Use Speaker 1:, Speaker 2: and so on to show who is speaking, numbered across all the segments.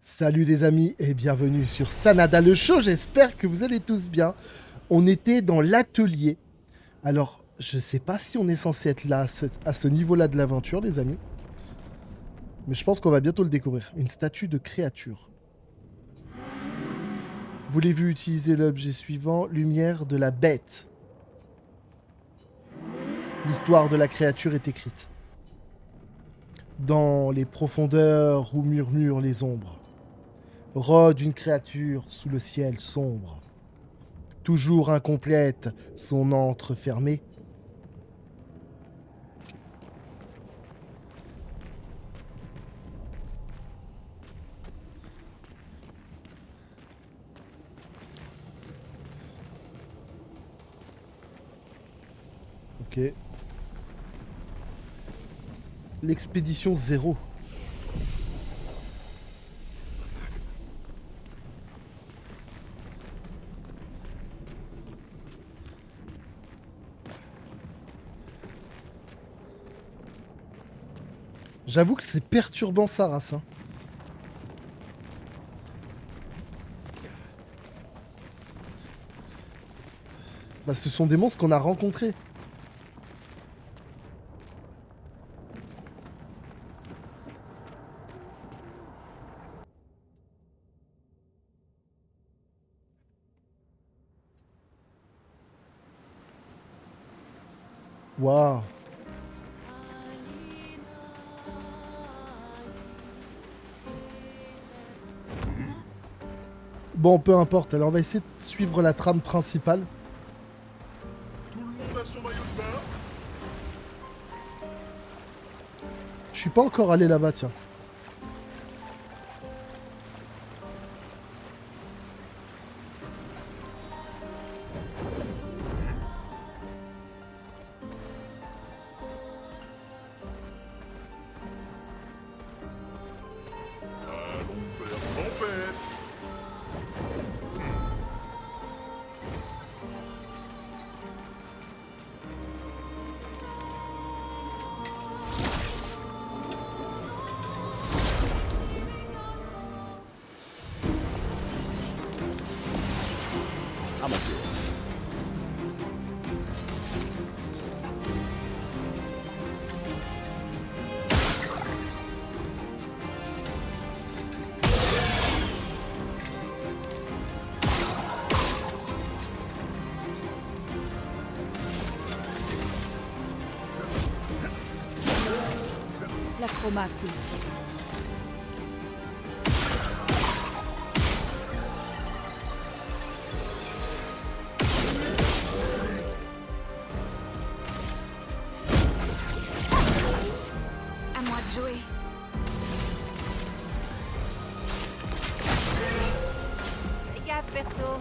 Speaker 1: Salut les amis et bienvenue sur Sanada le show, j'espère que vous allez tous bien. On était dans l'atelier. Alors, je sais pas si on est censé être là à ce niveau-là de l'aventure les amis. Mais je pense qu'on va bientôt le découvrir. Une statue de créature. Voulez-vous utiliser l'objet suivant? Lumière de la bête. L'histoire de la créature est écrite. Dans les profondeurs où murmurent les ombres, rôde une créature sous le ciel sombre. Toujours incomplète, son antre fermé. Ok. L'expédition 0. J'avoue que c'est perturbant sa race. Hein. Bah, ce sont des monstres qu'on a rencontrés. Waouh. Bon, peu importe. Alors, on va essayer de suivre la trame principale.
Speaker 2: Tout le monde a son maillot de bain.
Speaker 1: Je suis pas encore allé là-bas, tiens.
Speaker 2: Allons faire tempête.
Speaker 3: La chroma qui. À moi de jouer. Fais gaffe, perso.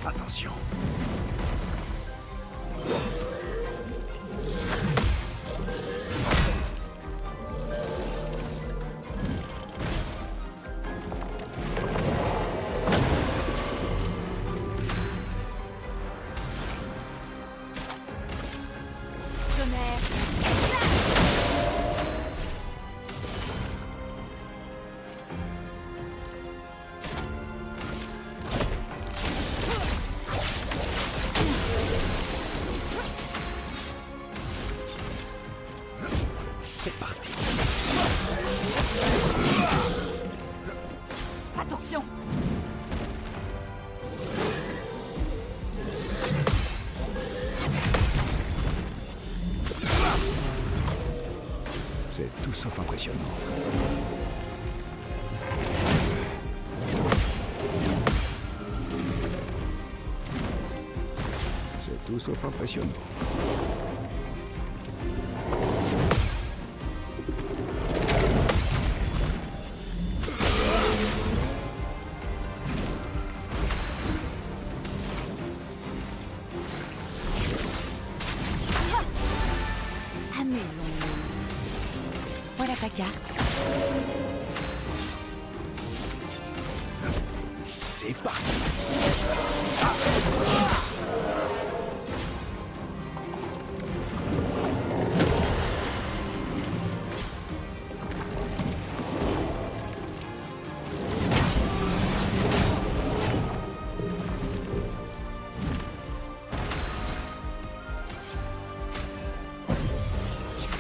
Speaker 4: Attention.
Speaker 3: Tonnerre.
Speaker 4: C'est parti.
Speaker 3: Attention.
Speaker 4: C'est tout sauf impressionnant. C'est tout sauf impressionnant.
Speaker 3: Amusons-nous. Voilà ta carte.
Speaker 4: C'est C'est parti.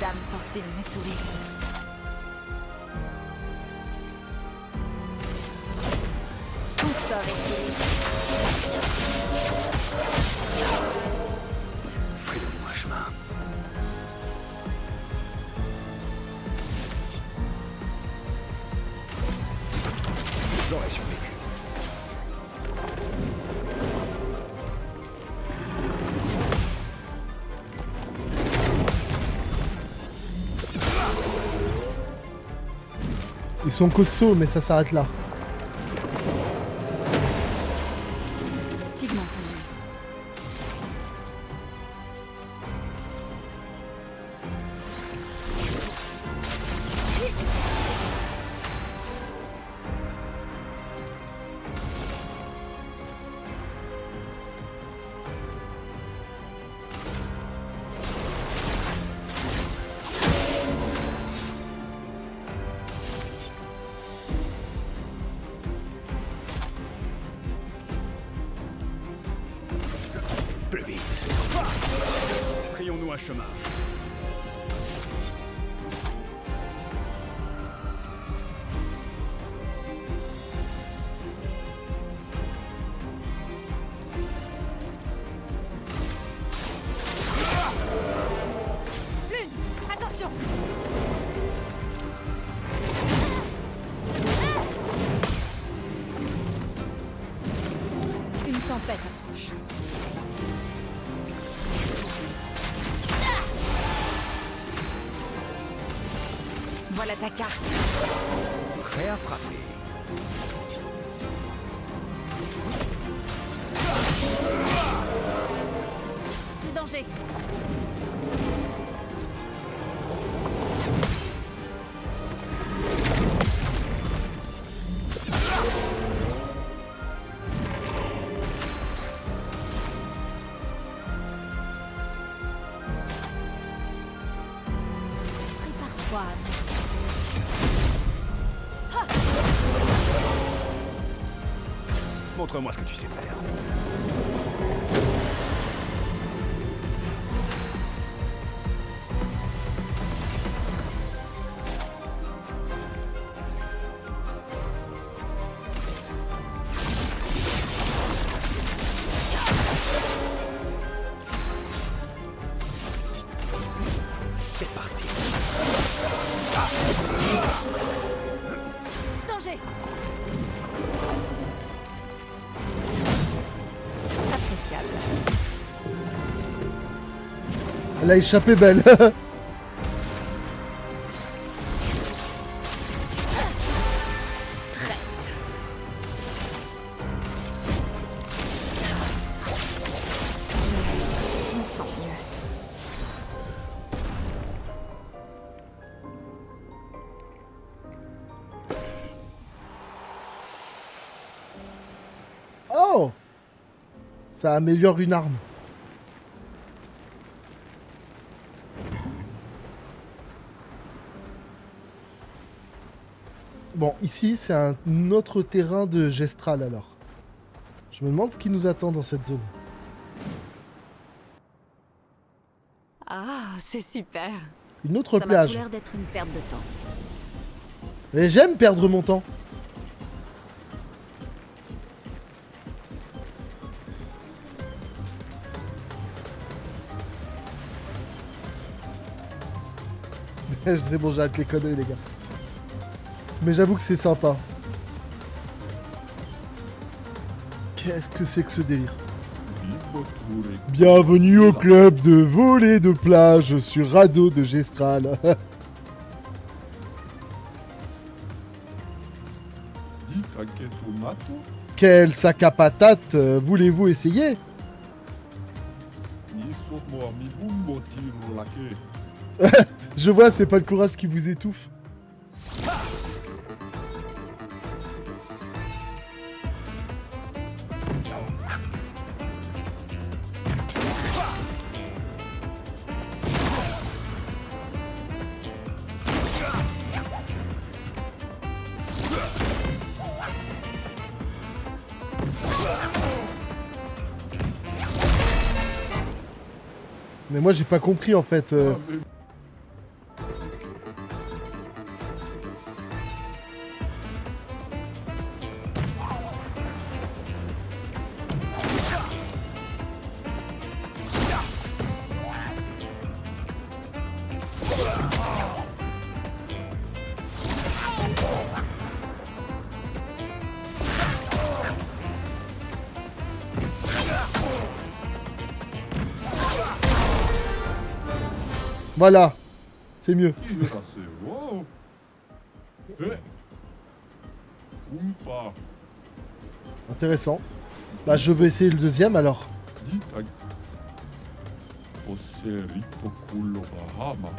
Speaker 3: Dame Fortune me sourit. Tout sort ici.
Speaker 4: Fais-le-moi un chemin. J'aurais survécu.
Speaker 1: Ils sont costauds, mais ça s'arrête là.
Speaker 3: Pigment en lui.
Speaker 4: Plus vite. Frayons-nous un chemin.
Speaker 3: Lune, attention. Une tempête approche. Voilà ta carte.
Speaker 4: Prêt à frapper.
Speaker 3: Danger. Prépare-toi.
Speaker 4: Montre-moi ce que tu sais faire. C'est parti.
Speaker 3: Danger. Appréciable.
Speaker 1: Elle a échappé belle.
Speaker 3: Je me sens mieux.
Speaker 1: Oh! Ça améliore une arme. Bon, ici, c'est un autre terrain de Gestral, alors. Je me demande ce qui nous attend dans cette zone.
Speaker 3: Ah, c'est super.
Speaker 1: Une autre
Speaker 3: Ça m'a tout
Speaker 1: plage.
Speaker 3: l'air d'être une perte de temps.
Speaker 1: Et j'aime perdre mon temps. C'est bon, j'arrête les conneries, les gars. Mais j'avoue que c'est sympa. Qu'est-ce que c'est que ce délire? Bienvenue au club de volée de plage sur Radeau de Gestral. Quel sac à patates voulez-vous essayer? Je vois, c'est pas le courage qui vous étouffe. Mais moi j'ai pas compris en fait. Voilà, c'est mieux.
Speaker 2: Wow. Kumpa.
Speaker 1: Intéressant. Bah je vais essayer le deuxième alors.
Speaker 2: Ditag. Oserito culo Bahama.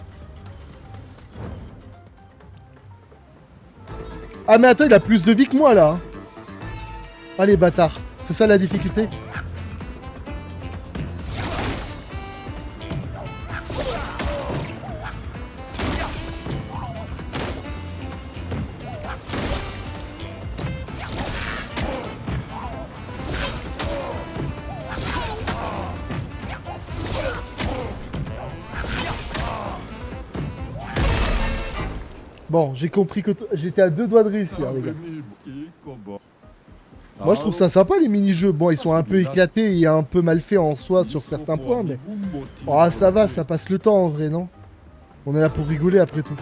Speaker 1: Ah mais attends, il a plus de vie que moi là. Hein. Ah les bâtards, c'est ça la difficulté. Bon, j'ai compris que j'étais à 2 doigts de réussir, les gars. Moi, je trouve ça sympa, les mini-jeux. Bon, ils sont un peu éclatés et un peu mal faits en soi sur certains points, mais... Oh, ça va, ça passe le temps, en vrai, non? On est là pour rigoler, après tout.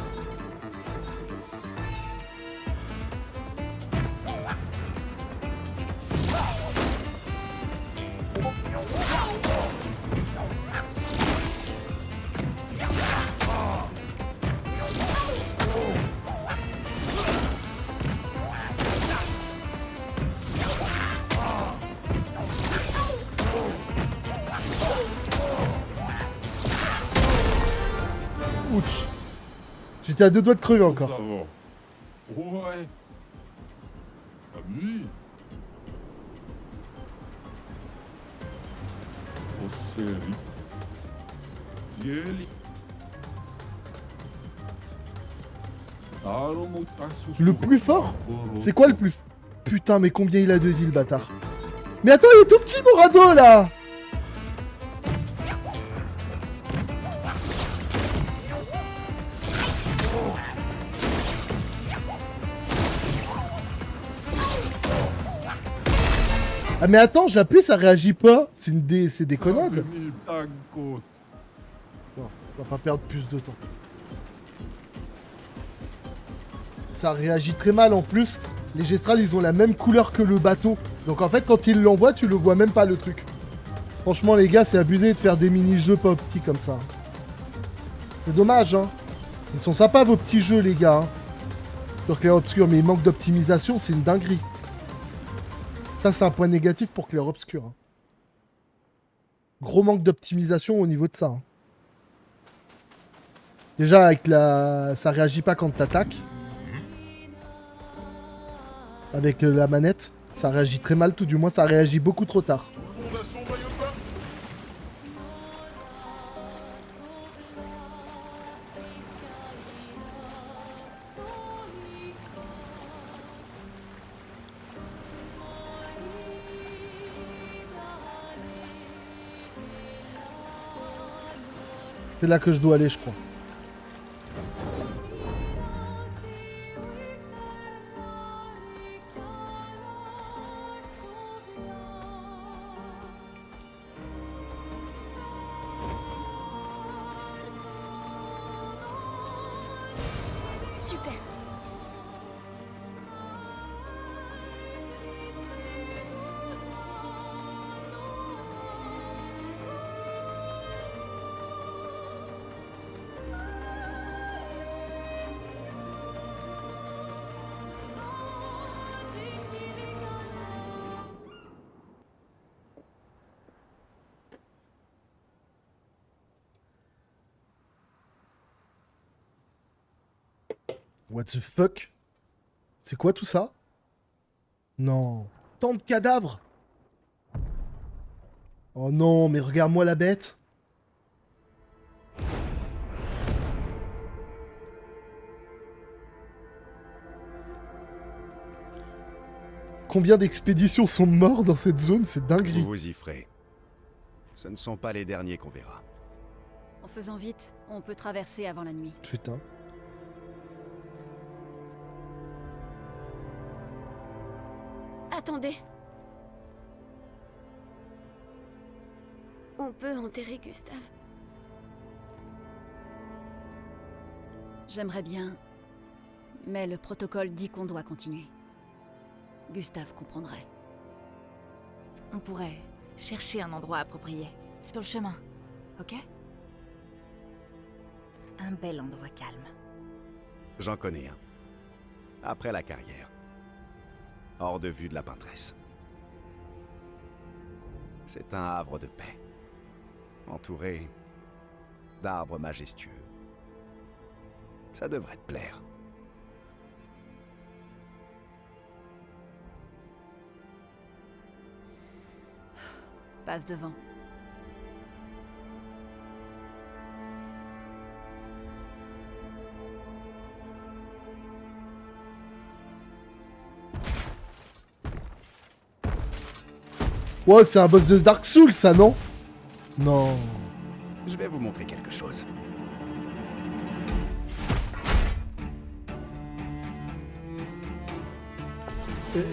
Speaker 1: Ouch. J'étais à 2 doigts de crever encore.
Speaker 2: Ouais. Ami. Oseri. Yeli.
Speaker 1: Le plus fort? C'est quoi le plus... Putain, mais combien il a de vie, le bâtard? Mais attends, il est tout petit, Morado, là! Ah mais attends, j'appuie, ça réagit pas. C'est des connards. Bon, on va pas perdre plus de temps. Ça réagit très mal en plus. Les gestrales, ils ont la même couleur que le bateau. Donc en fait, quand ils l'envoient, tu le vois même pas le truc. Franchement, les gars, c'est abusé de faire des mini-jeux pas petits comme ça. C'est dommage, hein. Ils sont sympas, vos petits jeux, les gars. Hein. Sur Clair Obscur, mais il manque d'optimisation, c'est une dinguerie. Ça, c'est un point négatif pour Clair Obscur. Hein. Gros manque d'optimisation au niveau de ça. Hein. Déjà, avec la... ça réagit pas quand t'attaques. Avec la manette, ça réagit très mal, tout du moins, ça réagit beaucoup trop tard.
Speaker 2: Fondation maillot de bain.
Speaker 1: C'est là que je dois aller, je crois.
Speaker 3: Super.
Speaker 1: What the fuck? C'est quoi tout ça? Non. Tant de cadavres? Oh non, mais regarde-moi la bête. Combien d'expéditions sont morts dans cette zone? C'est
Speaker 4: Vous
Speaker 1: dinguerie.
Speaker 4: vous y ferez. Ce ne sont pas les derniers qu'on verra.
Speaker 3: En faisant vite, on peut traverser avant la nuit.
Speaker 1: Putain.
Speaker 5: Attendez. On peut enterrer Gustave.
Speaker 3: J'aimerais bien, mais le protocole dit qu'on doit continuer. Gustave comprendrait.
Speaker 6: On pourrait chercher un endroit approprié, sur le chemin, ok? Un bel endroit calme.
Speaker 4: J'en connais un. Après la carrière. Hors de vue de la peintresse. C'est un havre de paix. Entouré d'arbres majestueux. Ça devrait te plaire.
Speaker 3: Passe devant.
Speaker 1: Ouais, c'est un boss de Dark Souls, ça, non? Non.
Speaker 4: Je vais vous montrer quelque chose.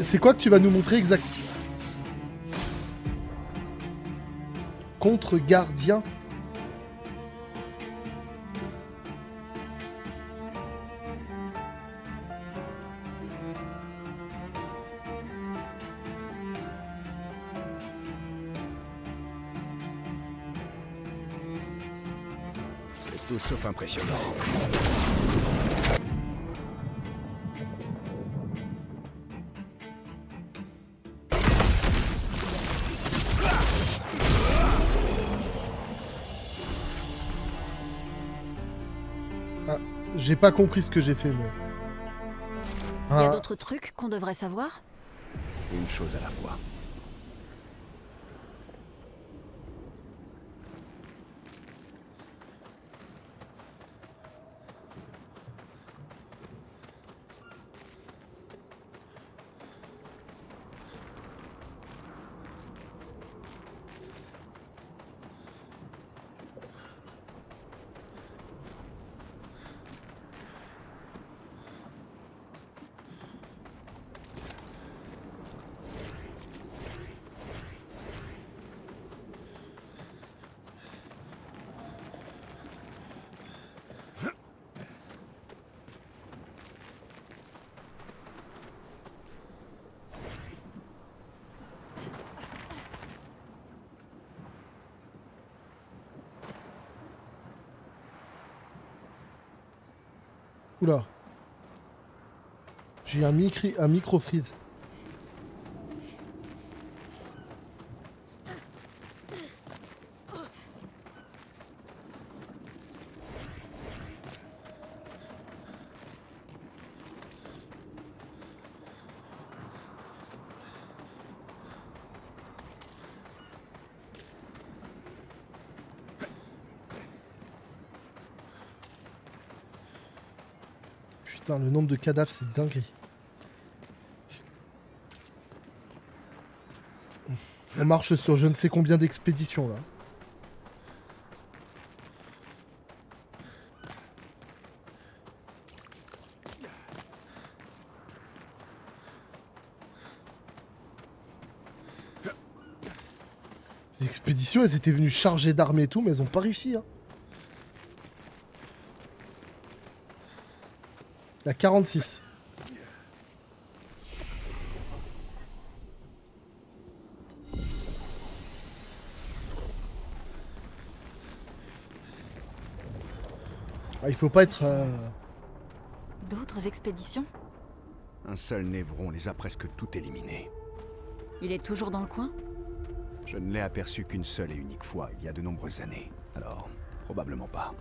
Speaker 1: C'est quoi que tu vas nous montrer exact? Contre-gardien.
Speaker 4: C'est tout sauf impressionnant.
Speaker 1: Ah, j'ai pas compris ce que j'ai fait, mais...
Speaker 3: Il y a
Speaker 1: Ah,
Speaker 3: d'autres trucs qu'on devrait savoir?
Speaker 4: Une chose à la fois.
Speaker 1: oula. J'ai un micro-freeze. Putain, le nombre de cadavres, c'est dinguerie. On marche sur je ne sais combien d'expéditions, là. Les expéditions, elles étaient venues chargées d'armes et tout, mais elles ont pas réussi, hein. La 46. Ah, il faut pas être...
Speaker 6: D'autres expéditions?
Speaker 4: Un seul névron les a presque toutes éliminées.
Speaker 3: Il est toujours dans le coin?
Speaker 4: Je ne l'ai aperçu qu'une seule et unique fois, il y a de nombreuses années. Alors, probablement pas.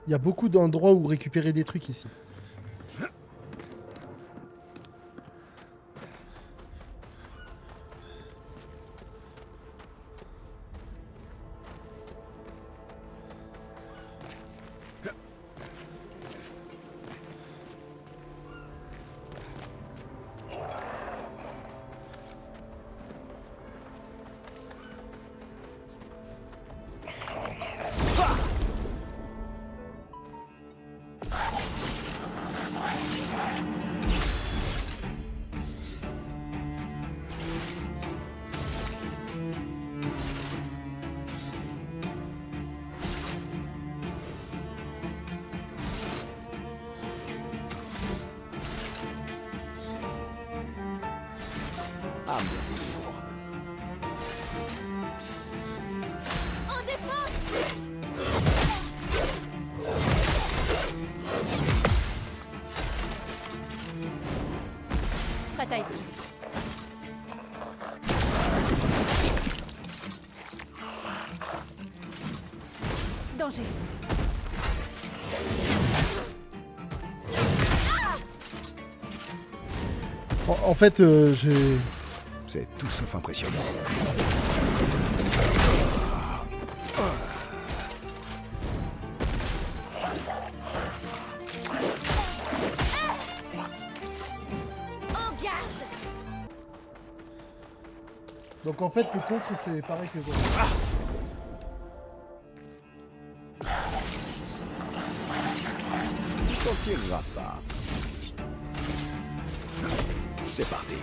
Speaker 1: Il y a beaucoup d'endroits où récupérer des trucs ici.
Speaker 4: À mon tour.
Speaker 6: En défense!
Speaker 3: Prête à esquiver. Danger.
Speaker 1: En fait, j'ai...
Speaker 4: C'est tout sauf impressionnant.
Speaker 6: En garde!
Speaker 1: Donc en fait, le contre, c'est pareil que...
Speaker 4: T'en tireras pas. C'est parti.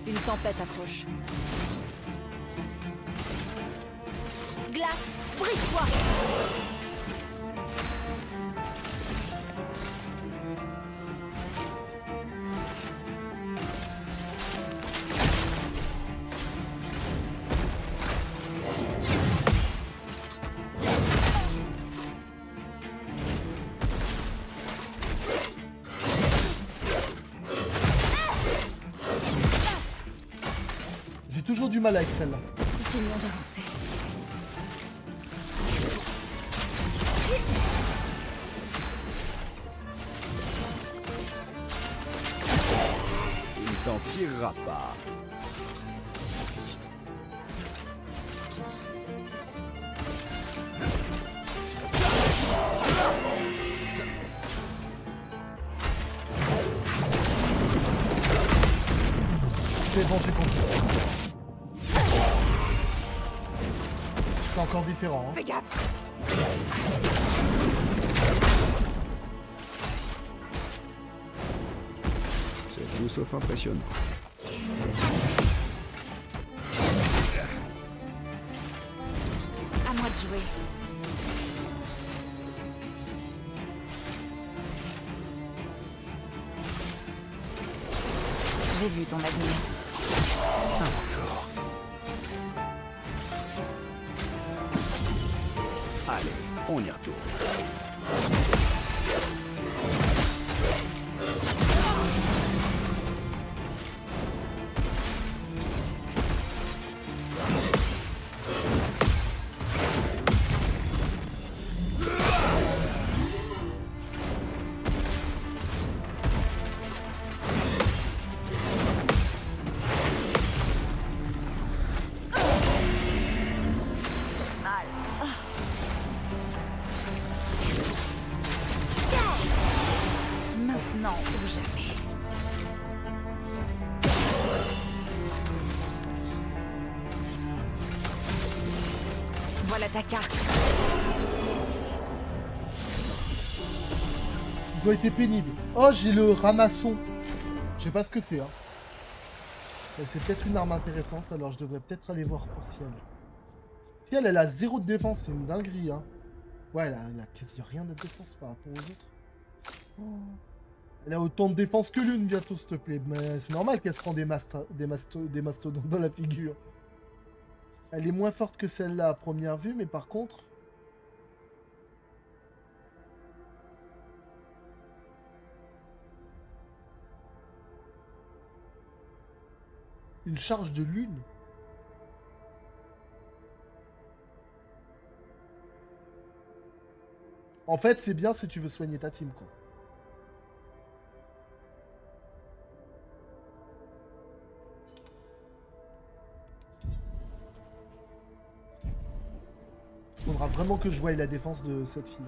Speaker 3: Une tempête approche.
Speaker 6: Glace, brise-toi!
Speaker 1: J'ai toujours du mal avec celle-là.
Speaker 3: Continuons d'avancer.
Speaker 4: Il t'en tirera pas.
Speaker 1: C'est bon, j'ai compris. C'est encore différent. Hein.
Speaker 6: Fais gaffe!
Speaker 4: C'est tout sauf impressionnant.
Speaker 6: À moi de jouer. J'ai vu ton avenir.
Speaker 4: À mon tour. Allez, on y retourne.
Speaker 6: Maintenant ou jamais. Voilà ta carte.
Speaker 1: Ils ont été pénibles. Oh, j'ai le ramasson. Je sais pas ce que c'est. Hein. C'est peut-être une arme intéressante, alors je devrais peut-être aller voir pour Ciel. Ciel, elle a 0 de défense, c'est une dinguerie. Hein. Ouais, elle a quasi rien de défense par rapport aux autres. Oh. Elle a autant de défense que l'une bientôt, s'il te plaît. Mais c'est normal qu'elle se prend des mastodontes dans la figure. Elle est moins forte que celle-là à première vue, mais par contre... Une charge de lune. En fait, c'est bien si tu veux soigner ta team, quoi. Faudra vraiment que je voie la défense de cette fille.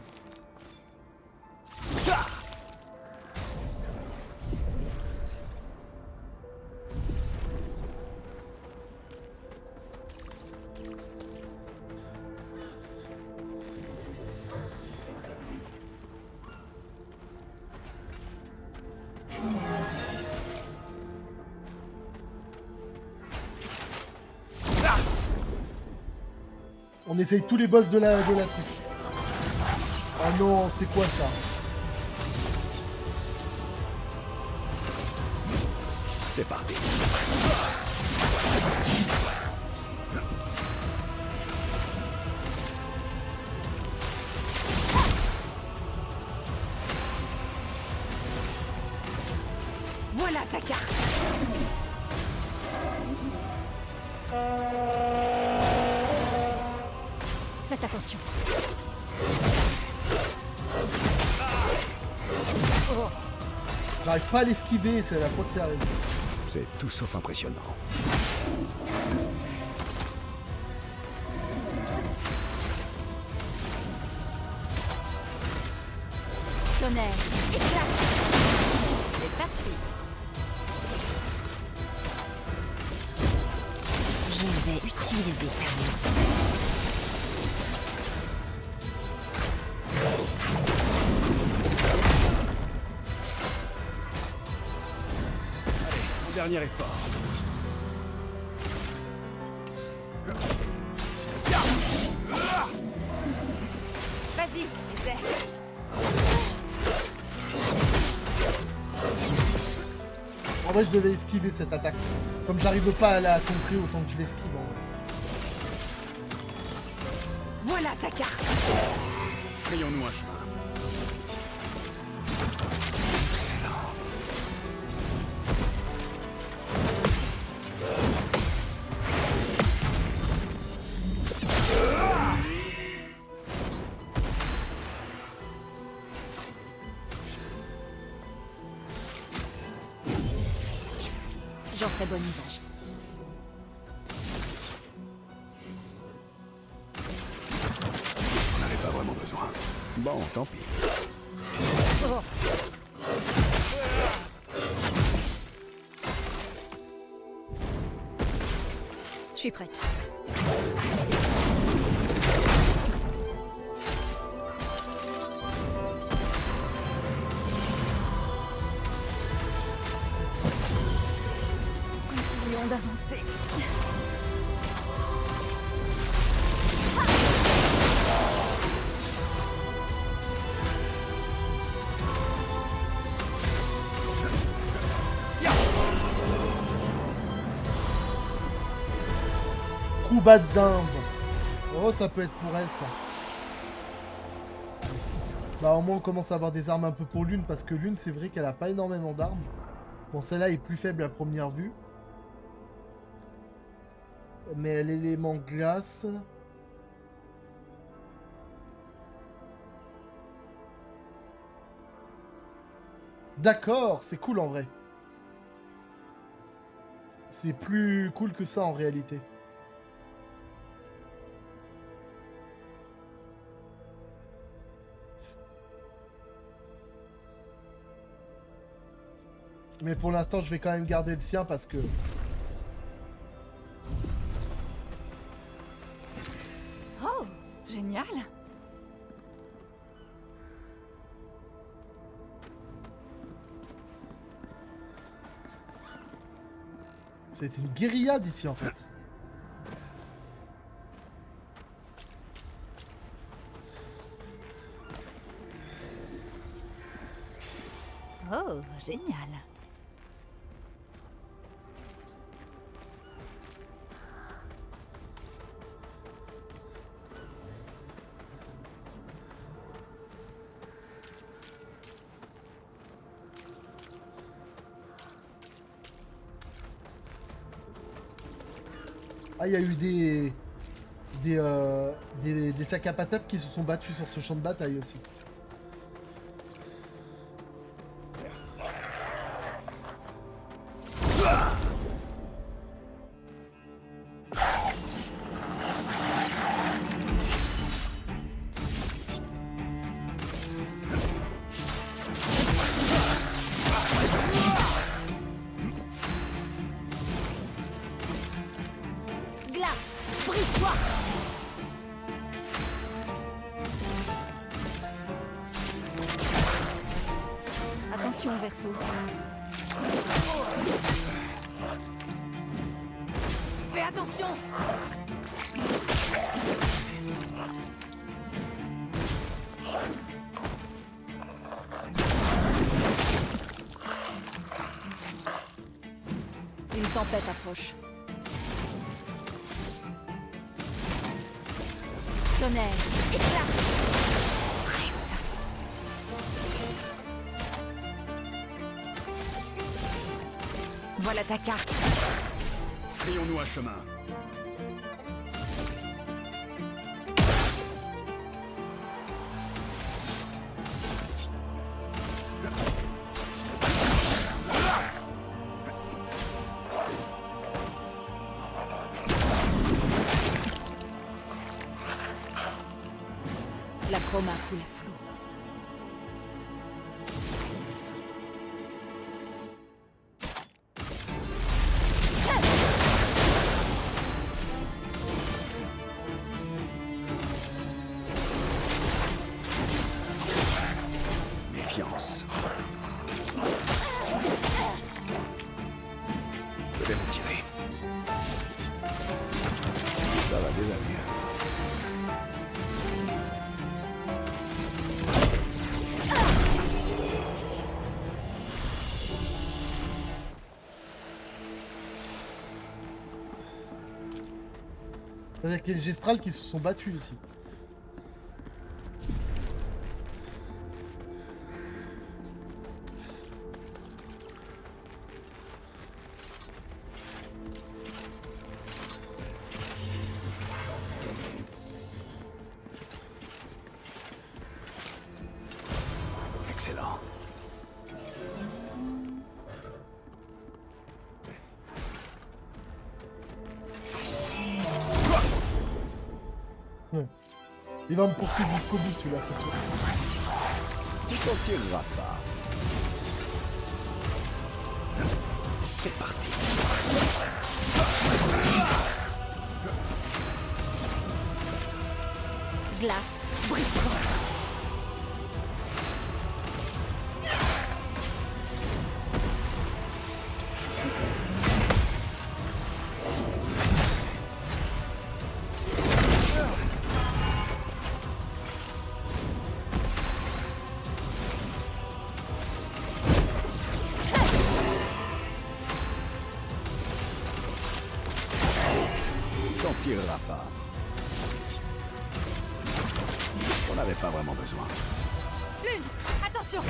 Speaker 1: essaye tous les boss de la truc. Oh non, c'est quoi ça?
Speaker 4: C'est parti.
Speaker 6: Voilà ta carte. Faites attention.
Speaker 1: J'arrive pas à l'esquiver, c'est la fois qui arrive.
Speaker 4: C'est tout sauf impressionnant.
Speaker 6: Tonnerre, éclate. C'est parti. Je vais utiliser ta main.
Speaker 4: Mon dernier effort.
Speaker 6: Vas-y, essaie.
Speaker 1: En vrai, je devais esquiver cette attaque. Comme j'arrive pas à la contrer, autant que je l'esquive. En vrai.
Speaker 6: Voilà ta carte.
Speaker 4: Frayons-nous un chemin.
Speaker 3: J'en ferai bon usage.
Speaker 4: On n'avait pas vraiment besoin. Bon, tant pis.
Speaker 3: Je suis prête.
Speaker 6: Continuons d'avancer.
Speaker 1: Coup bas de dinde. Oh, ça peut être pour elle, ça. Bah, au moins, on commence à avoir des armes un peu pour Lune, parce que Lune, c'est vrai qu'elle a pas énormément d'armes. Bon, celle-là est plus faible à première vue. Mais elle est l'élément glace. D'accord, c'est cool en vrai. C'est plus cool que ça en réalité. Mais pour l'instant, je vais quand même garder le sien parce que...
Speaker 6: Oh, génial.
Speaker 1: C'est une guérilla d'ici en fait.
Speaker 6: Oh, génial.
Speaker 1: Ah, il y a eu des sacs à patates qui se sont battus sur ce champ de bataille aussi.
Speaker 6: Glace, brise-toi.
Speaker 3: Attention, Verseau.
Speaker 6: Fais attention.
Speaker 3: Une tempête approche. Tonnerre, éclat.
Speaker 6: Prête. Voilà ta carte.
Speaker 4: Frayons-nous un chemin.
Speaker 3: La chroma coule à flot.
Speaker 4: Méfiance. Je vais me tirer. Ça va déjà mieux.
Speaker 1: C'est-à-dire qu'il y a les Gestrals qui se sont battus ici.
Speaker 4: Excellent.
Speaker 1: Ouais. Il va me poursuivre jusqu'au bout celui-là, c'est sûr.
Speaker 4: Tu t'en tireras pas. C'est parti.
Speaker 3: Glace, brise-toi.
Speaker 4: Tu t'en tireras pas. On n'avait pas vraiment besoin.
Speaker 6: Lune, attention.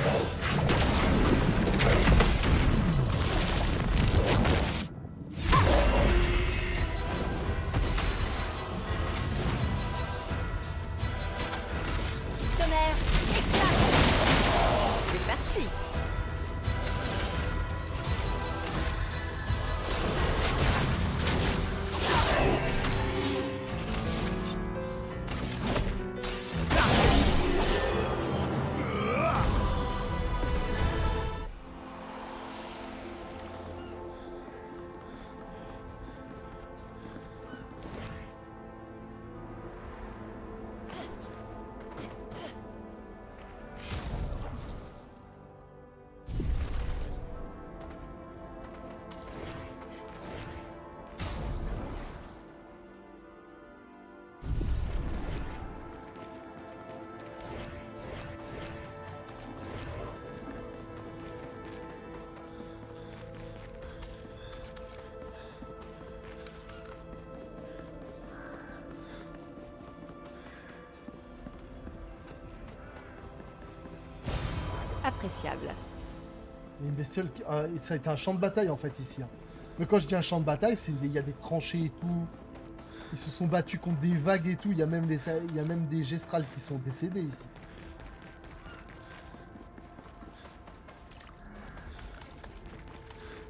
Speaker 3: Tonnerre, éclat.
Speaker 6: C'est parti.
Speaker 3: Appréciable.
Speaker 1: Il y a une bestiole ça a été un champ de bataille en fait ici. Hein. Mais quand je dis un champ de bataille, il y a des tranchées et tout. Ils se sont battus contre des vagues et tout. Il y a même des Gestrals qui sont décédés ici.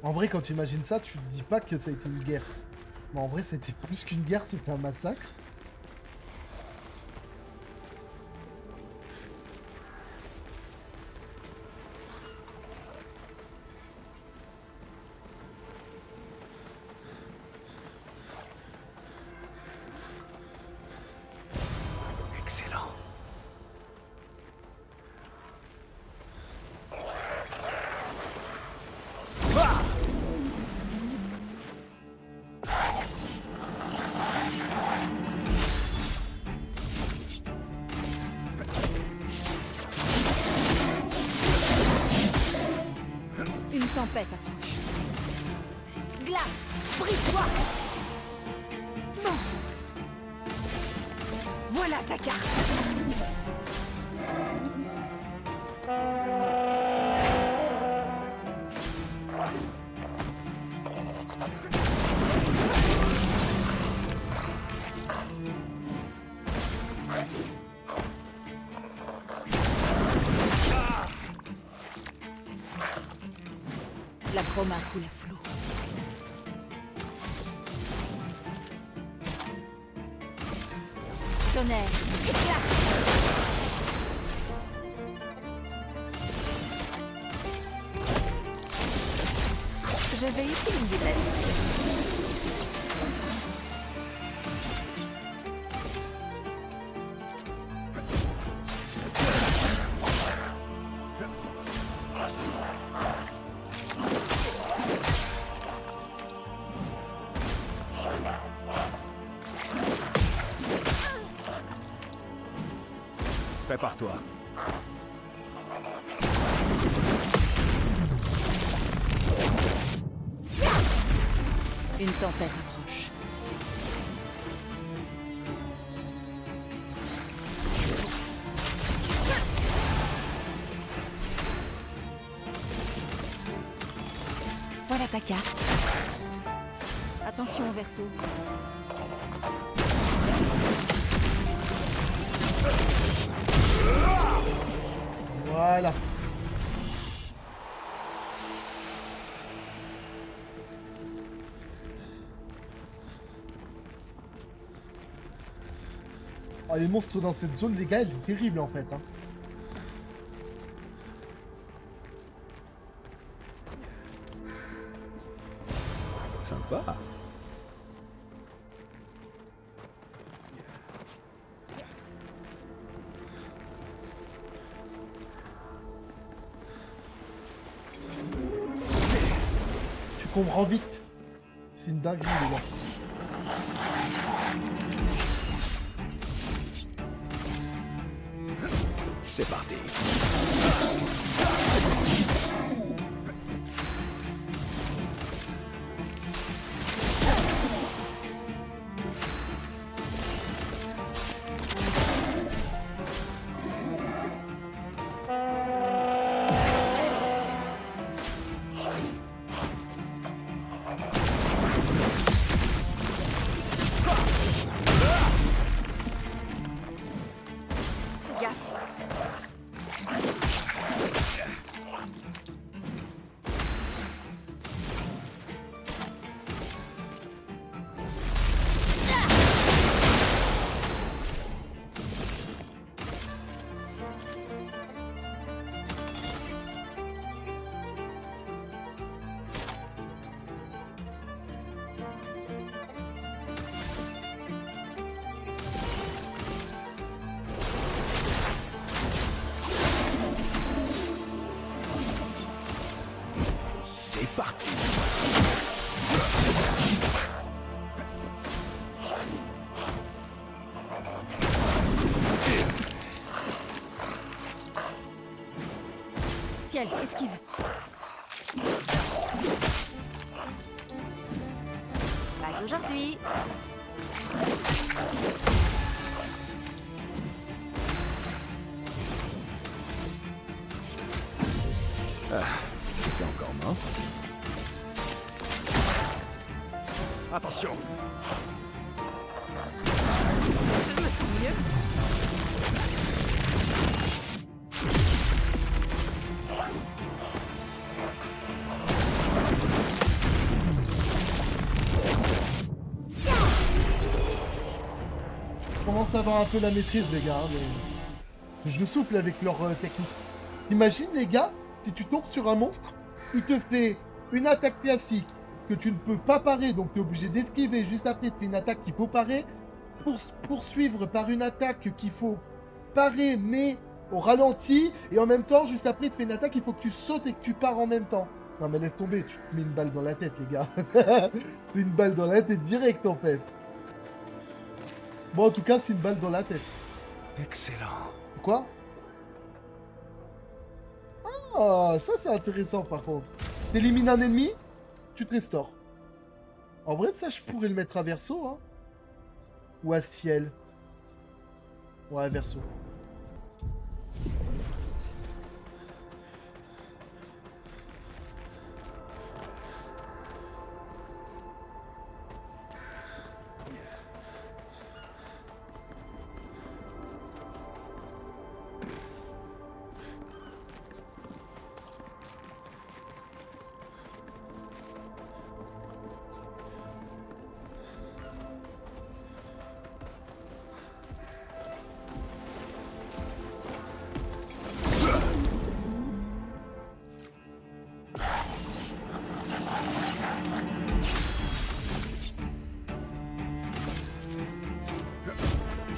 Speaker 1: En vrai, quand tu imagines ça, tu te dis pas que ça a été une guerre. Mais en vrai, c'était plus qu'une guerre, c'était un massacre.
Speaker 4: Excellent.
Speaker 3: tempête approche.
Speaker 6: Glace, brise-toi. Bon. Voilà ta carte.
Speaker 3: La chroma coule à flot.
Speaker 6: Tonnerre, éclate. Je vais utiliser ta vie.
Speaker 4: Prépare-toi.
Speaker 3: Une tempête approche.
Speaker 6: Voilà ta carte.
Speaker 3: Attention au verso.
Speaker 1: Voilà. Ah, les monstres dans cette zone, les gars, elle est terrible en fait. Hein.
Speaker 4: Sympa.
Speaker 1: Tu comprends vite. C'est une dinguerie, les gars.
Speaker 4: C'est parti.
Speaker 6: Gaffe.
Speaker 4: C'est parti.
Speaker 3: Ciel, esquive.
Speaker 6: Pas aujourd'hui.
Speaker 4: T'es encore mort. Attention.
Speaker 6: Je me sens mieux.
Speaker 1: Je commence à avoir un peu la maîtrise, les gars. Hein, mais... Je souffle avec leur technique. Imagine, les gars, si tu tombes sur un monstre, il te fait une attaque classique que tu ne peux pas parer, donc tu es obligé d'esquiver. Juste après, il te fait une attaque qu'il faut parer. Pour poursuivre par une attaque qu'il faut parer, mais au ralenti. Et en même temps, juste après, il te fait une attaque, il faut que tu sautes et que tu pars en même temps. Non, mais laisse tomber, tu te mets une balle dans la tête, les gars. C'est une balle dans la tête direct, en fait. Bon, en tout cas, c'est une balle dans la tête.
Speaker 4: Excellent.
Speaker 1: Quoi? Ah, ça c'est intéressant par contre. T'élimines un ennemi, tu te restaures. En vrai, ça, je pourrais le mettre à verso, hein. Ou à ciel. Ouais, verso.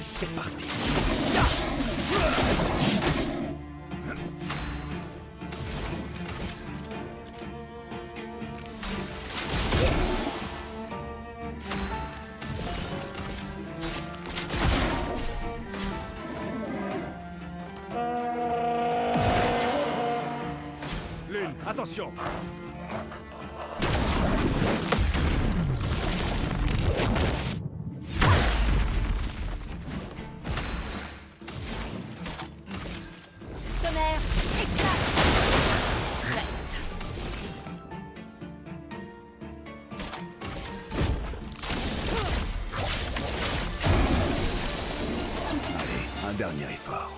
Speaker 4: C'est parti. Lune, attention.
Speaker 6: Tonnerre, éclate. Prête.
Speaker 4: Allez, un dernier effort.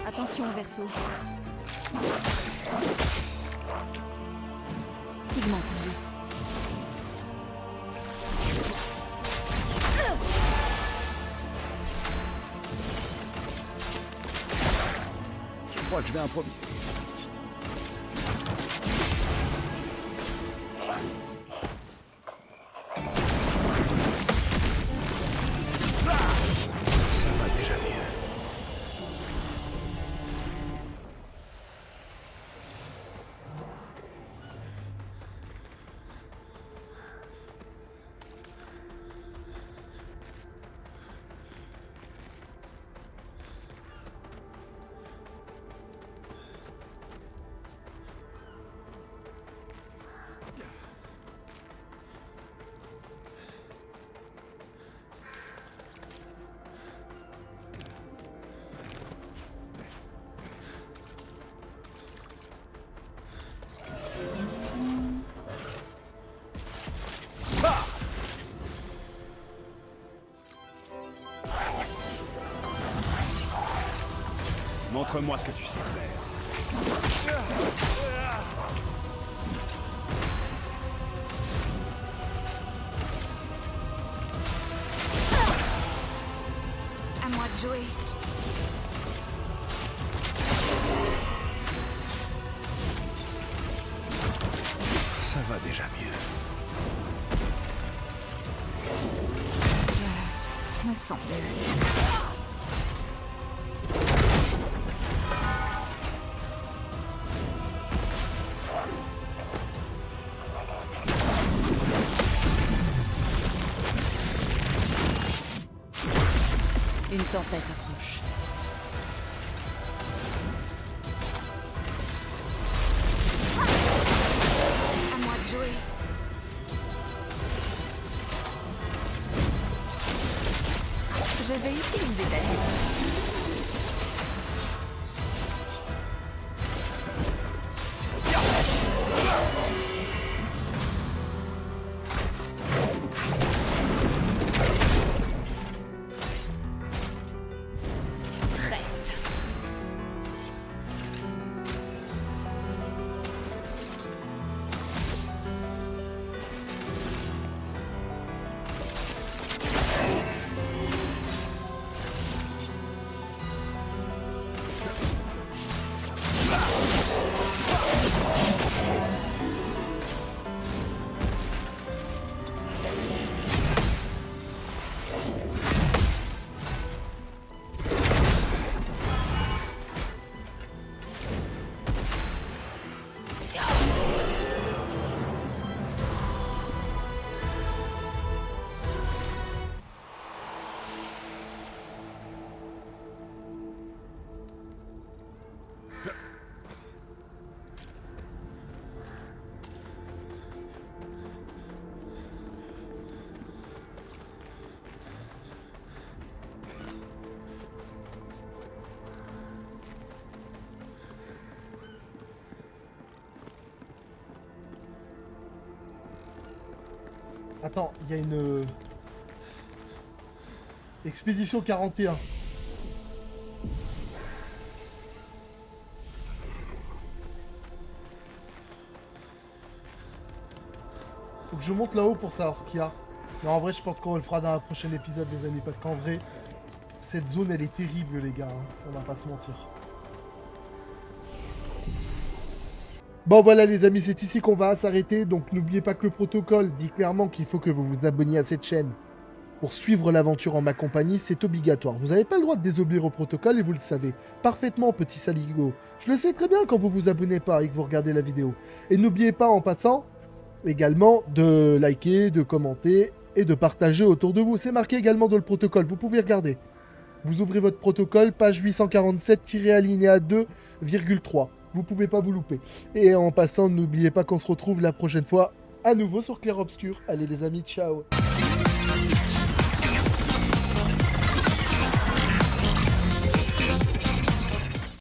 Speaker 3: Attention au verso. Pigment tendu.
Speaker 4: Je crois que je vais improviser. Ça va déjà mieux. Montre-moi ce que tu sais faire.
Speaker 6: À moi de jouer.
Speaker 4: Ça va déjà mieux.
Speaker 6: Je me sens mieux.
Speaker 3: Une tempête approche.
Speaker 6: À moi de jouer. Je vais utiliser ta vie. Prête.
Speaker 1: Attends, il y a une... Expédition 41. Faut que je monte là-haut pour savoir ce qu'il y a. Mais en vrai, je pense qu'on le fera dans un prochain épisode, les amis. Parce qu'en vrai, cette zone, elle est terrible, les gars. Hein. On va pas se mentir. Bon, voilà, les amis, c'est ici qu'on va s'arrêter. Donc, n'oubliez pas que le protocole dit clairement qu'il faut que vous vous abonniez à cette chaîne pour suivre l'aventure en ma compagnie. C'est obligatoire. Vous n'avez pas le droit de désobéir au protocole et vous le savez parfaitement, petit saligo. Je le sais très bien quand vous vous abonnez pas et que vous regardez la vidéo. Et n'oubliez pas, en passant, également de liker, de commenter et de partager autour de vous. C'est marqué également dans le protocole, vous pouvez regarder. Vous ouvrez votre protocole, page 847-alinéa 2,3. Vous pouvez pas vous louper. Et en passant, n'oubliez pas qu'on se retrouve la prochaine fois à nouveau sur Clair Obscur. Allez les amis, ciao.